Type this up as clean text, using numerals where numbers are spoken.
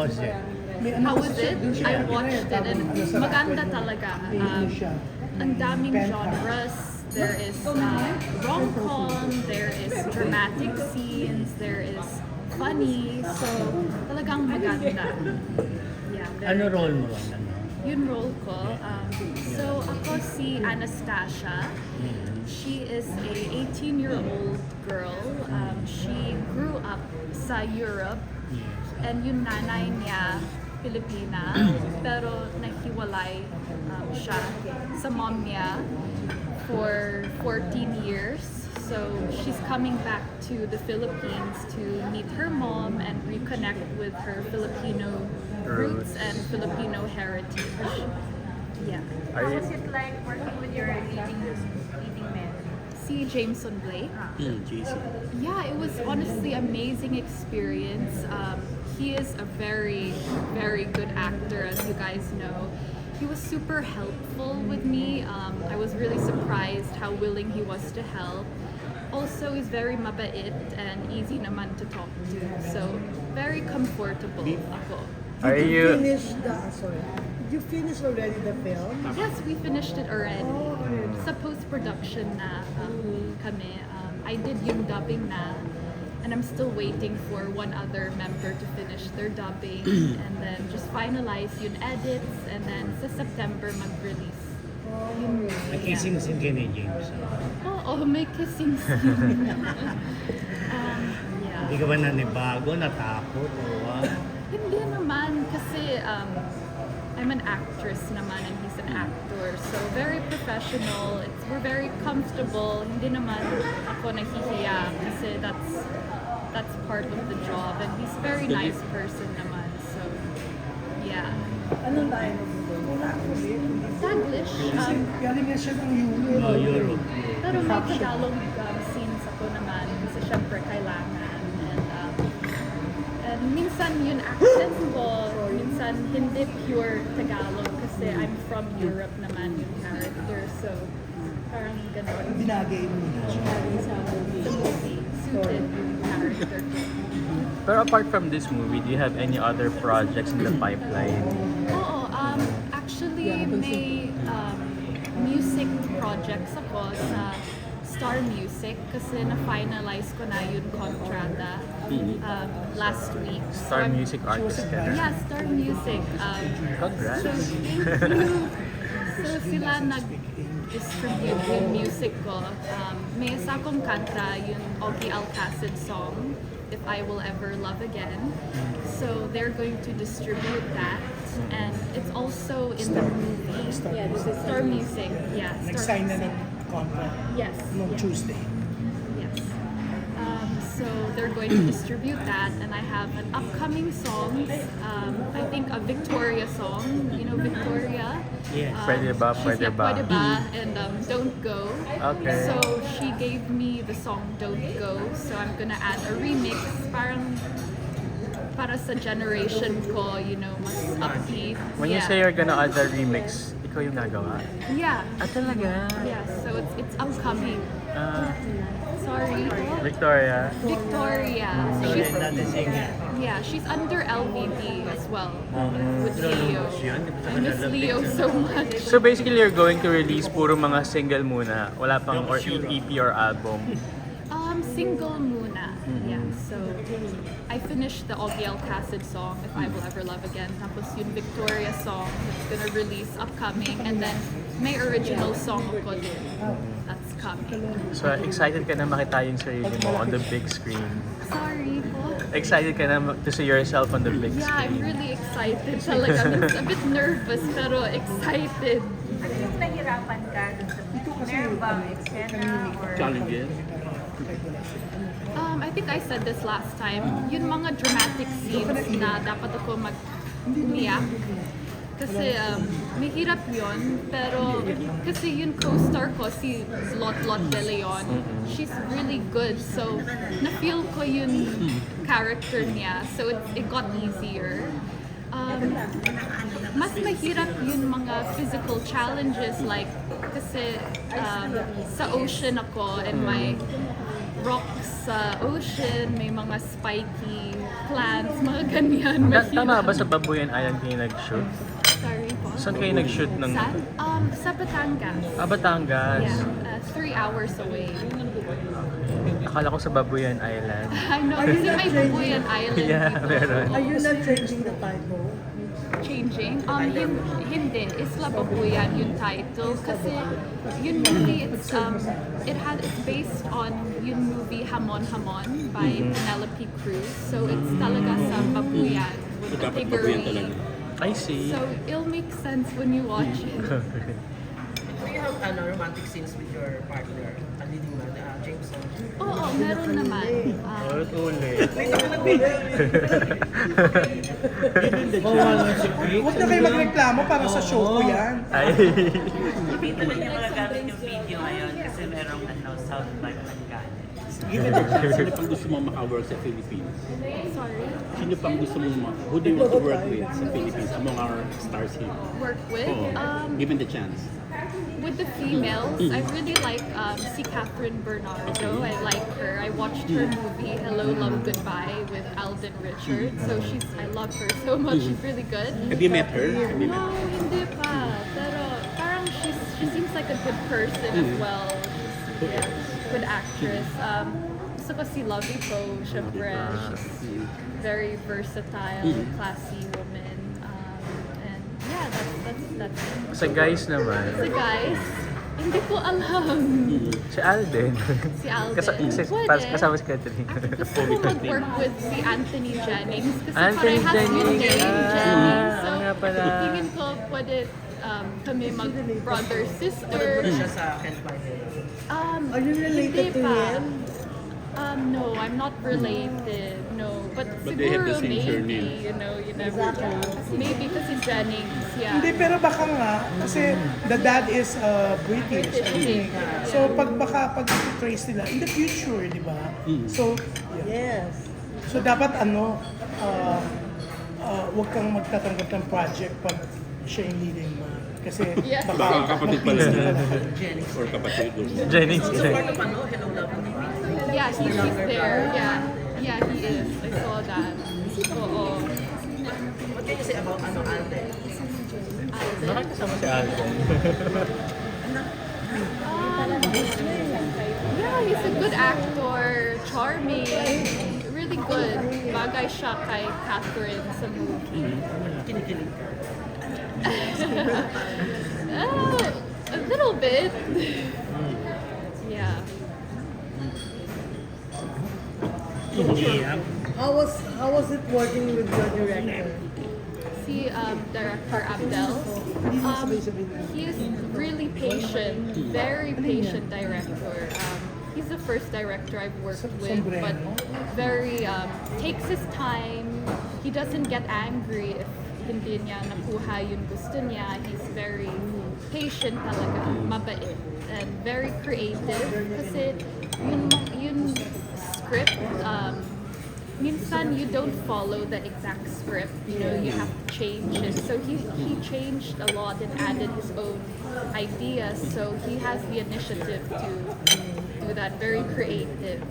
was it? How was it? I watched it and maganda talaga. Ang daming genres. There is rom-com, there is dramatic scenes, there is funny. So, talagang maganda. Yeah, Ano role mo ron? Ano? Yun role ko. So, ako si Anastasia. She is a 18-year-old girl. She grew up sa Europe. Yes. And yung nanay niya, Pilipina, pero nahiwalay siya sa mom niya for 14 years. So she's coming back to the Philippines to meet her mom and reconnect with her Filipino roots and Filipino heritage. Yeah. How was it like working with your leading men? Si Jameson Blake. Jason. Yeah, it was honestly amazing experience. He is a very, very good actor, as you guys know. He was super helpful with me. I was really surprised how willing he was to help. Also, he's very mabait and easy naman to talk to. So, very comfortable ako. Are Did you? finish the, sorry, did you finish already the film? Yes, we finished it already. Oh, already. Sa post-production na kami. I did yung dubbing na. And I'm still waiting for one other member to finish their dubbing and then just finalize yung edits and then sa September mag-release. Yun, Nakissing scene kay ni James. Oo, may kissing scene. Yeah. Hindi ka ba nanibago, natakot, o what? Hindi naman kasi I'm an actress naman and he's an actor. So very professional. We're very comfortable. Hindi naman ako nahihiya kasi that's part of the job and he's a very nice person naman. So yeah. Anong line mo doon? Taglish. Galing nga siya ng Oh, Europe. Pero may Tagalog scenes ako naman kasi syempre kailangan. And minsan yun accent ko, minsan hindi pure Tagalog kasi I'm from Europe naman yung character. So parang gano'n. Binagay mo na siya. Sa movie, suited yung character ko. Pero apart from this movie, do you have any other projects in the pipeline? Oo, actually may music projects ako sa Star Music kasi na-finalize ko na yung kontrata last week. Star I'm- Music Artist ka na? Yeah, Star Music. Congrats. So, thank you. So sila nag-distribute yung music ko. May isa kong kanta, yung Ogie Alcacid song, If I Will Ever Love Again. So they're going to distribute that. And it's also in the movie. Yeah, this is Star Music. Yeah, Star Nag-sign na Music. ng contract Yes. noong yes. Tuesday. Yes. So they're going to distribute that, and I have an upcoming song. I think a Victoria song. You know Victoria. Yes. Pwede ba, She's pwede na ba? Pwede ba, and Don't Go. Okay. So she gave me the song Don't Go. So I'm gonna add a remix, parang para sa generation ko, you know, mas upbeat. When you Yeah. say you're gonna add the remix, ikaw yung gagawa? Yeah. Ah, talaga? Yeah. So it's upcoming. Ah, Sorry. Victoria. Victoria. So She's it's not the singer. Yeah, she's under LVP as well with Pero Leo. lubos yun. I miss Leo so much. So basically, you're going to release puro mga single muna? Wala pang or EP or album? Single muna. Yeah, so I finished the Ogie Alcacid song, If I Will Ever Love Again. Tapos yung Victoria song that's gonna release upcoming. And then may original song ako din that's coming. So excited ka na makita yung sarili mo on the big screen? Sorry po. Excited ka na to see yourself on the big Yeah, I'm screen? really excited talaga. I'm a bit nervous pero excited. Ano yung nahirapan ka dun sa meron bang eksena or Challenges? I think I said this last time, yung mga dramatic scenes na dapat ako umiyak. Kasi mahirap yun, pero kasi yung co-star ko, si Lot De Leon, she's really good. So, na-feel ko yung character niya. So, it got easier. Mas mahirap yung mga physical challenges like kasi sa ocean ako and rocks sa ocean, may mga spiky plants, mga ganyan. Tama mahirap. ba sa Babuyan Island kayo nag-shoot? Sorry po. Saan kayo nag-shoot ng... Saan? Sa Batangas. Batangas. Yeah, 3 hours away. Akala ko sa Babuyan Island. I know, kasi may Babuyan Island Yeah, dito. meron. Are you not changing the title? Changing? Hindi. Isla Babuyan yung title. Kasi yung movie, it's based on yung movie Hamon Hamon by Penelope Cruz. So it's talaga sa Babuyan with the dapat Babuyan piggery. talaga. I see. So it'll make sense when you watch it. Do you have romantic scenes with your partner, leading man, Jameson? Oo, meron naman. Ulit. Huwag na kayo magreklamo para sa show ko yan. Ay. Dito lang yung magagamit yung video ngayon kasi merong South by Pagkane. Given the chance, sino pang gusto mong maka-work sa Philippines? Sorry. Sino pang gusto mong who do you want to work with sa Philippines among our stars here? Work with. Oo. Given the chance. With the females, I really like si Catherine Bernardo. I like her. I watched her movie Hello, Love, Goodbye with Alden Richards. So I love her so much. She's really good. Have you met her? Have you met No, hindi pa. Pero parang she seems like a good person as well. She's a good actress. Gusto ko si Lovey Poe, syempre. She's very versatile, classy woman. And yeah, that's it. Sa guys naman, So guys, hindi ko alam. si Alden. Si Alden. Kasi kasama si Catherine. Gusto ko mag-work with si Anthony Jennings kasi Anthony parehas yung Jennings. name, Jennings. So, nga pala. tingin ko pwede kami mag-brother, sister. Siya sa Kent Martin. Are you related hindi to pa. him? No, I'm not related. No, but they have siguro the same maybe, surname. you never know. Maybe kasi Jennings, yeah. Hindi, pero baka nga, kasi the dad is British. I think. So, pag-trace nila, in the future, di ba? So, Yes. so dapat huwag kang magtatanggap ng project pag siya yung leading man. Kasi Yeah. Baka kapatid pala niya. Jennings. Or kapatid. Jennings. So part of Hello, Love, Goodbye. Yeah, he's there. Yeah, he is. I saw that. Oo. What can you say about Alden? Alden. Bakit kasama si Alden? Yeah, he's a good actor. Charming. Really good. Bagay siya kay Catherine sa movie. Kinikilig ka. A little bit. Yeah. Yeah. How was it working with your director? Si director Abdel. He is really patient, very patient director. He's the first director I've worked with, but very takes his time. He doesn't get angry if hindi niya nakuha yung gusto niya. He's very patient talaga, mabait, and very creative. Kasi yung script, minsan you don't follow the exact script. You know, you have to change it. So he changed a lot and added his own ideas. So he has the initiative to do that. Very creative.